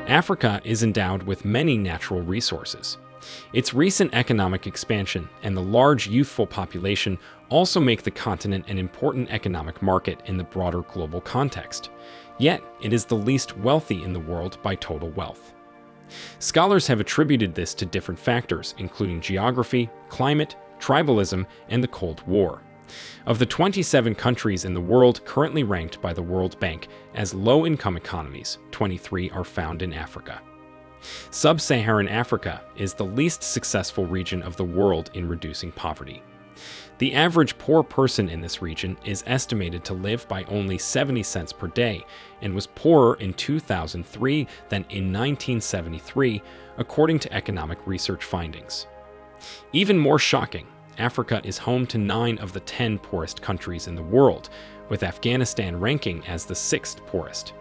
Africa is endowed with many natural resources. Its recent economic expansion and the large youthful population also make the continent an important economic market in the broader global context. Yet, it is the least wealthy in the world by total wealth. Scholars have attributed this to different factors, including geography, climate, tribalism, and the Cold War. Of the 27 countries in the world currently ranked by the World Bank as low-income economies, 23 are found in Africa. Sub-Saharan Africa is the least successful region of the world in reducing poverty. The average poor person in this region is estimated to live by only 70 cents per day and was poorer in 2003 than in 1973, according to economic research findings. Even more shocking, Africa is home to 9 of the 10 poorest countries in the world, with Afghanistan ranking as the 6th poorest.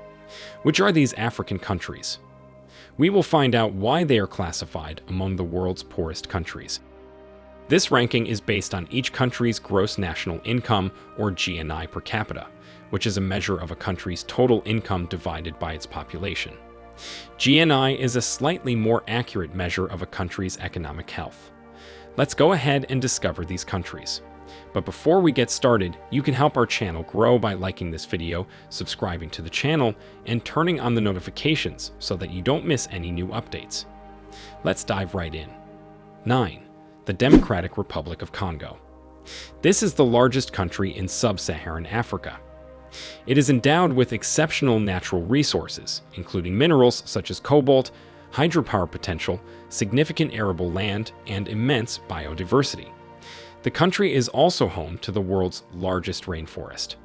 Which are these African countries? We will find out why they are classified among the world's poorest countries. This ranking is based on each country's gross national income, or GNI per capita, which is a measure of a country's total income divided by its population. GNI is a slightly more accurate measure of a country's economic health. Let's go ahead and discover these countries. But before we get started, you can help our channel grow by liking this video, subscribing to the channel, and turning on the notifications so that you don't miss any new updates. Let's dive right in. 9. The Democratic Republic of Congo. This is the largest country in Sub-Saharan Africa. It is endowed with exceptional natural resources, including minerals such as cobalt, hydropower potential, significant arable land, and immense biodiversity. The country is also home to the world's largest rainforest.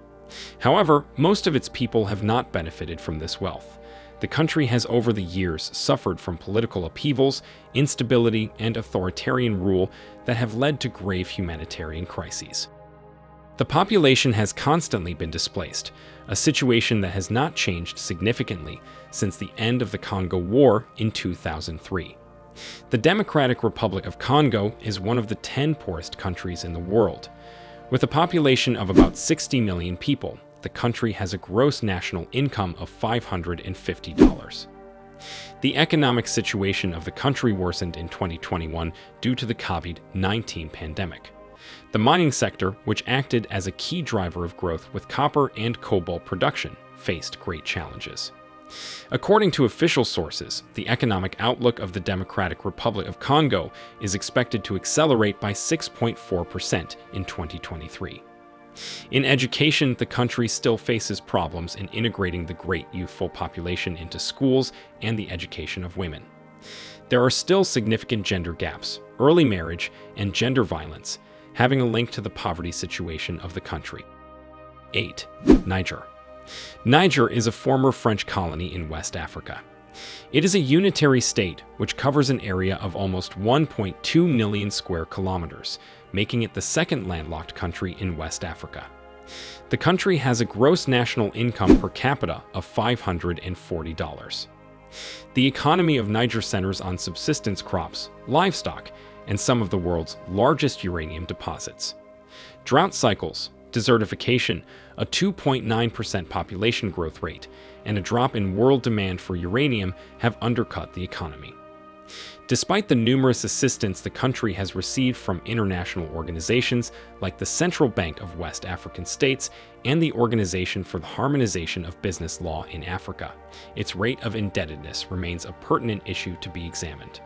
However, most of its people have not benefited from this wealth. The country has over the years suffered from political upheavals, instability, and authoritarian rule that have led to grave humanitarian crises. The population has constantly been displaced, a situation that has not changed significantly since the end of the Congo War in 2003. The Democratic Republic of Congo is one of the 10 poorest countries in the world. With a population of about 60 million people, the country has a gross national income of $550. The economic situation of the country worsened in 2021 due to the COVID-19 pandemic. The mining sector, which acted as a key driver of growth with copper and cobalt production, faced great challenges. According to official sources, the economic outlook of the Democratic Republic of Congo is expected to accelerate by 6.4% in 2023. In education, the country still faces problems in integrating the great youthful population into schools and the education of women. There are still significant gender gaps, early marriage, and gender violence, having a link to the poverty situation of the country. 8. Niger. Niger is a former French colony in West Africa. It is a unitary state which covers an area of almost 1.2 million square kilometers, making it the second landlocked country in West Africa. The country has a gross national income per capita of $540. The economy of Niger centers on subsistence crops, livestock, and some of the world's largest uranium deposits. Drought cycles, desertification, a 2.9% population growth rate, and a drop in world demand for uranium have undercut the economy. Despite the numerous assistance the country has received from international organizations like the Central Bank of West African States and the Organization for the Harmonization of Business Law in Africa, its rate of indebtedness remains a pertinent issue to be examined.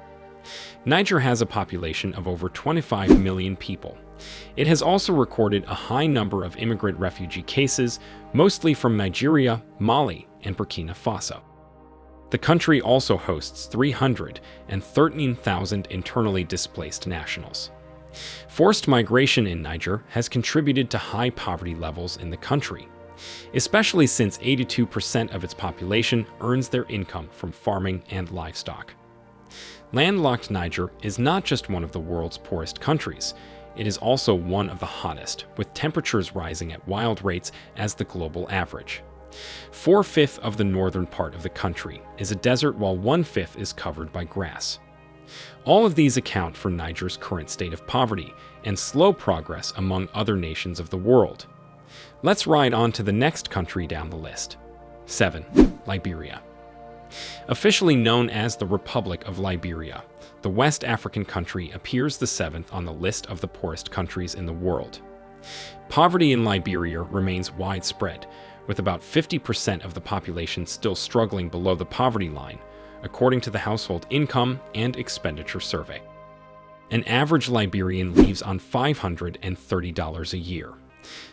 Niger has a population of over 25 million people. It has also recorded a high number of immigrant refugee cases, mostly from Nigeria, Mali, and Burkina Faso. The country also hosts 313,000 internally displaced nationals. Forced migration in Niger has contributed to high poverty levels in the country, especially since 82% of its population earns their income from farming and livestock. Landlocked Niger is not just one of the world's poorest countries, it is also one of the hottest, with temperatures rising at wild rates as the global average. 4/5 of the northern part of the country is a desert while 1/5 is covered by grass. All of these account for Niger's current state of poverty and slow progress among other nations of the world. Let's ride on to the next country down the list. 7. Liberia. Officially known as the Republic of Liberia, the West African country appears the seventh on the list of the poorest countries in the world. Poverty in Liberia remains widespread, with about 50% of the population still struggling below the poverty line, according to the Household Income and Expenditure Survey. An average Liberian lives on $530 a year.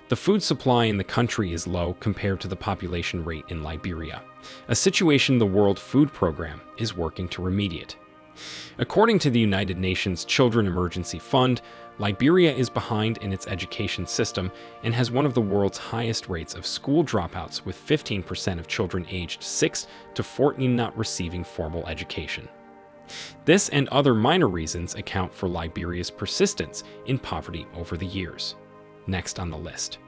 The food supply in the country is low compared to the population rate in Liberia, a situation the World Food Program is working to remediate. According to the United Nations Children Emergency Fund, Liberia is behind in its education system and has one of the world's highest rates of school dropouts, with 15% of children aged 6 to 14 not receiving formal education. This and other minor reasons account for Liberia's persistence in poverty over the years. Next on the list.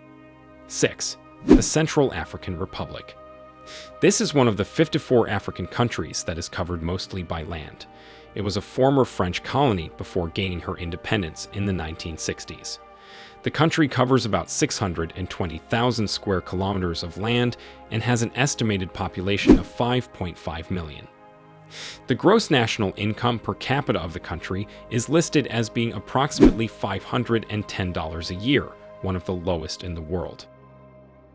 6. The Central African Republic. This is one of the 54 African countries that is covered mostly by land. It was a former French colony before gaining her independence in the 1960s. The country covers about 620,000 square kilometers of land and has an estimated population of 5.5 million. The gross national income per capita of the country is listed as being approximately $510 a year, one of the lowest in the world.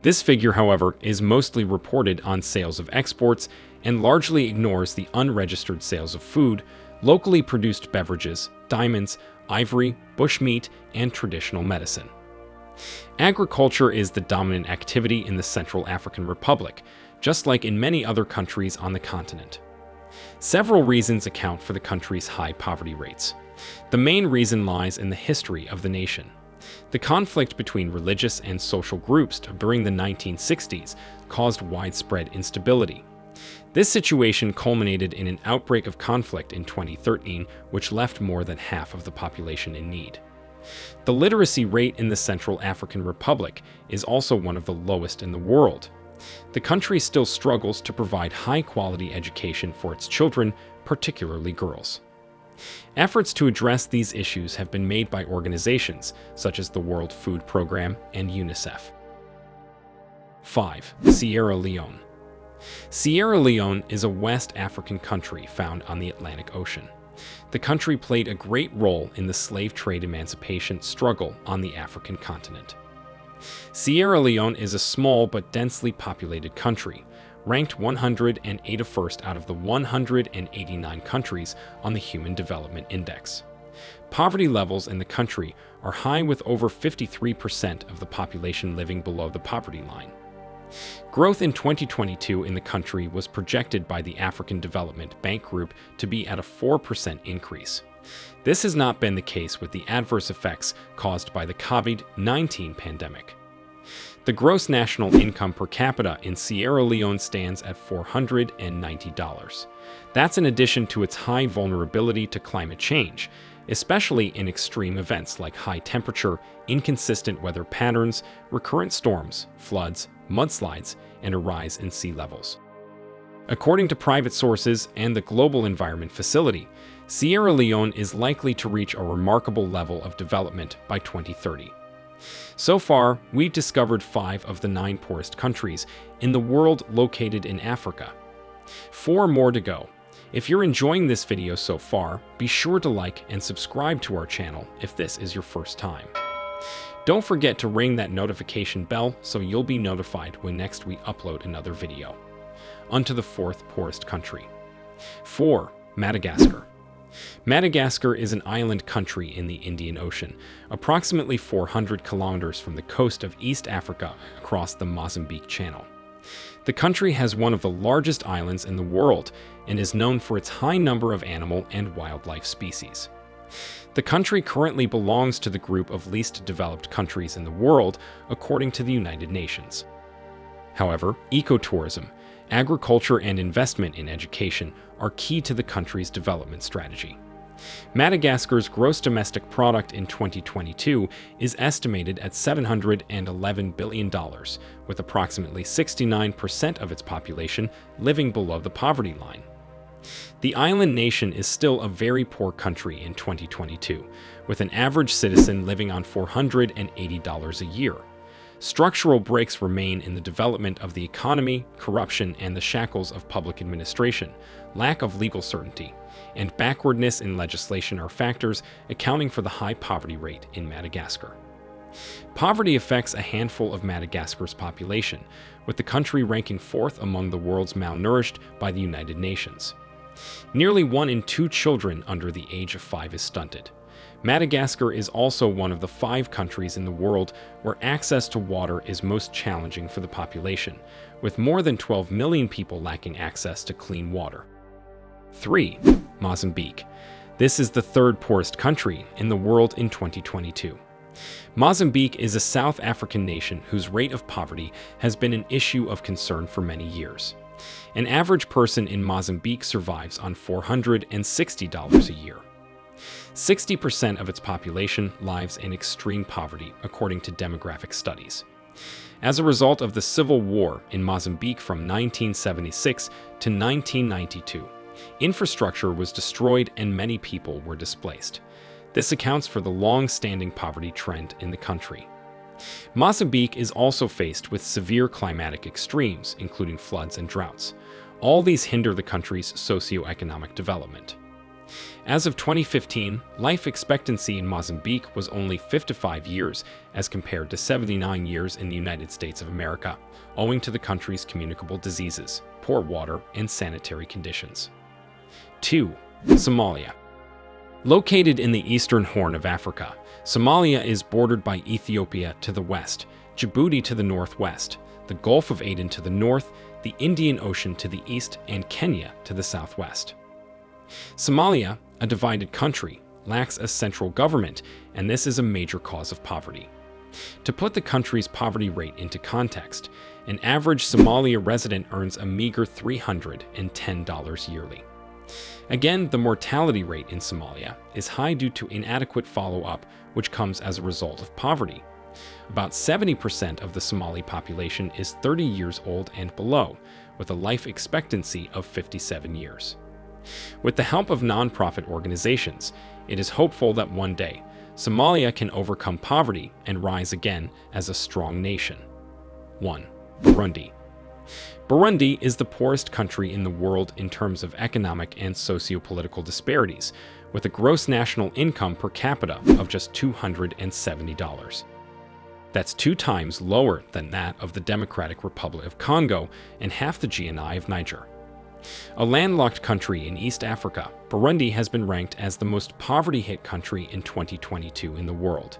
This figure, however, is mostly reported on sales of exports and largely ignores the unregistered sales of food, locally produced beverages, diamonds, ivory, bushmeat, and traditional medicine. Agriculture is the dominant activity in the Central African Republic, just like in many other countries on the continent. Several reasons account for the country's high poverty rates. The main reason lies in the history of the nation. The conflict between religious and social groups during the 1960s caused widespread instability. This situation culminated in an outbreak of conflict in 2013, which left more than half of the population in need. The literacy rate in the Central African Republic is also one of the lowest in the world. The country still struggles to provide high-quality education for its children, particularly girls. Efforts to address these issues have been made by organizations such as the World Food Program and UNICEF. 5. Sierra Leone. Sierra Leone is a West African country found on the Atlantic Ocean. The country played a great role in the slave trade emancipation struggle on the African continent. Sierra Leone is a small but densely populated country, ranked 181st out of the 189 countries on the Human Development Index. Poverty levels in the country are high, with over 53% of the population living below the poverty line. Growth in 2022 in the country was projected by the African Development Bank Group to be at a 4% increase. This has not been the case with the adverse effects caused by the COVID-19 pandemic. The gross national income per capita in Sierra Leone stands at $490. That's in addition to its high vulnerability to climate change, especially in extreme events like high temperature, inconsistent weather patterns, recurrent storms, floods, mudslides, and a rise in sea levels. According to private sources and the Global Environment Facility, Sierra Leone is likely to reach a remarkable level of development by 2030. So far, we've discovered 5 of the 9 poorest countries in the world located in Africa. 4 more to go. If you're enjoying this video so far, be sure to like and subscribe to our channel if this is your first time. Don't forget to ring that notification bell so you'll be notified when next we upload another video. On to the 4th poorest country. 4. Madagascar. Madagascar is an island country in the Indian Ocean, approximately 400 kilometers from the coast of East Africa across the Mozambique Channel. The country has one of the largest islands in the world and is known for its high number of animal and wildlife species. The country currently belongs to the group of least developed countries in the world, according to the United Nations. However, ecotourism, agriculture, and investment in education are key to the country's development strategy. Madagascar's gross domestic product in 2022 is estimated at $711 billion, with approximately 69% of its population living below the poverty line. The island nation is still a very poor country in 2022, with an average citizen living on $480 a year. Structural breaks remain in the development of the economy, corruption and the shackles of public administration, lack of legal certainty, and backwardness in legislation are factors accounting for the high poverty rate in Madagascar. Poverty affects a handful of Madagascar's population, with the country ranking 4th among the world's malnourished by the United Nations. Nearly 1 in 2 children under the age of 5 is stunted. Madagascar is also one of the 5 countries in the world where access to water is most challenging for the population, with more than 12 million people lacking access to clean water. 3. Mozambique. This is the 3rd poorest country in the world in 2022. Mozambique is a South African nation whose rate of poverty has been an issue of concern for many years. An average person in Mozambique survives on $460 a year. 60% of its population lives in extreme poverty, according to demographic studies. As a result of the civil war in Mozambique from 1976 to 1992, infrastructure was destroyed and many people were displaced. This accounts for the long-standing poverty trend in the country. Mozambique is also faced with severe climatic extremes, including floods and droughts. All these hinder the country's socio-economic development. As of 2015, life expectancy in Mozambique was only 55 years as compared to 79 years in the United States of America, owing to the country's communicable diseases, poor water, and sanitary conditions. 2. Somalia. Located in the eastern Horn of Africa, Somalia is bordered by Ethiopia to the west, Djibouti to the northwest, the Gulf of Aden to the north, the Indian Ocean to the east, and Kenya to the southwest. Somalia, a divided country, lacks a central government, and this is a major cause of poverty. To put the country's poverty rate into context, an average Somalia resident earns a meager $310 yearly. Again, the mortality rate in Somalia is high due to inadequate follow-up, which comes as a result of poverty. About 70% of the Somali population is 30 years old and below, with a life expectancy of 57 years. With the help of non-profit organizations, it is hopeful that one day, Somalia can overcome poverty and rise again as a strong nation. 1. Burundi. Burundi is the poorest country in the world in terms of economic and socio-political disparities, with a gross national income per capita of just $270. That's 2 times lower than that of the Democratic Republic of Congo and half the GNI of Niger. A landlocked country in East Africa, Burundi has been ranked as the most poverty-hit country in 2022 in the world.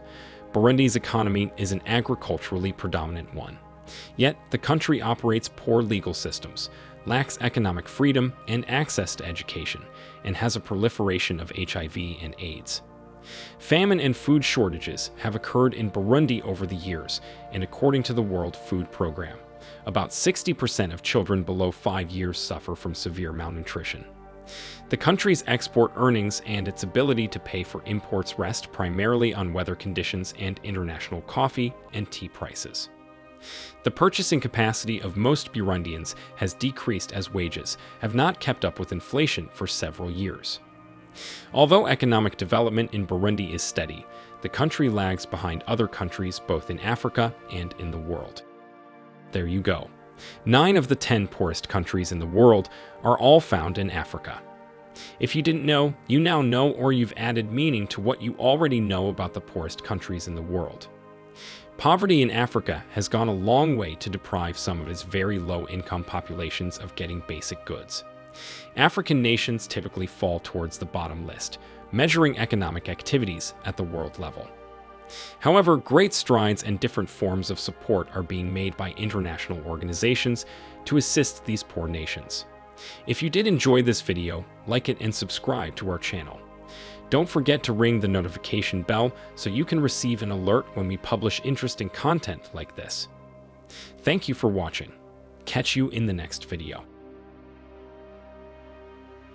Burundi's economy is an agriculturally predominant one. Yet, the country operates poor legal systems, lacks economic freedom and access to education, and has a proliferation of HIV and AIDS. Famine and food shortages have occurred in Burundi over the years, and according to the World Food Program, about 60% of children below 5 years suffer from severe malnutrition. The country's export earnings and its ability to pay for imports rest primarily on weather conditions and international coffee and tea prices. The purchasing capacity of most Burundians has decreased as wages have not kept up with inflation for several years. Although economic development in Burundi is steady, the country lags behind other countries both in Africa and in the world. There you go. 9 of the 10 poorest countries in the world are all found in Africa. If you didn't know, you now know, or you've added meaning to what you already know about the poorest countries in the world. Poverty in Africa has gone a long way to deprive some of its very low-income populations of getting basic goods. African nations typically fall towards the bottom list, measuring economic activities at the world level. However, great strides and different forms of support are being made by international organizations to assist these poor nations. If you did enjoy this video, like it and subscribe to our channel. Don't forget to ring the notification bell so you can receive an alert when we publish interesting content like this. Thank you for watching. Catch you in the next video.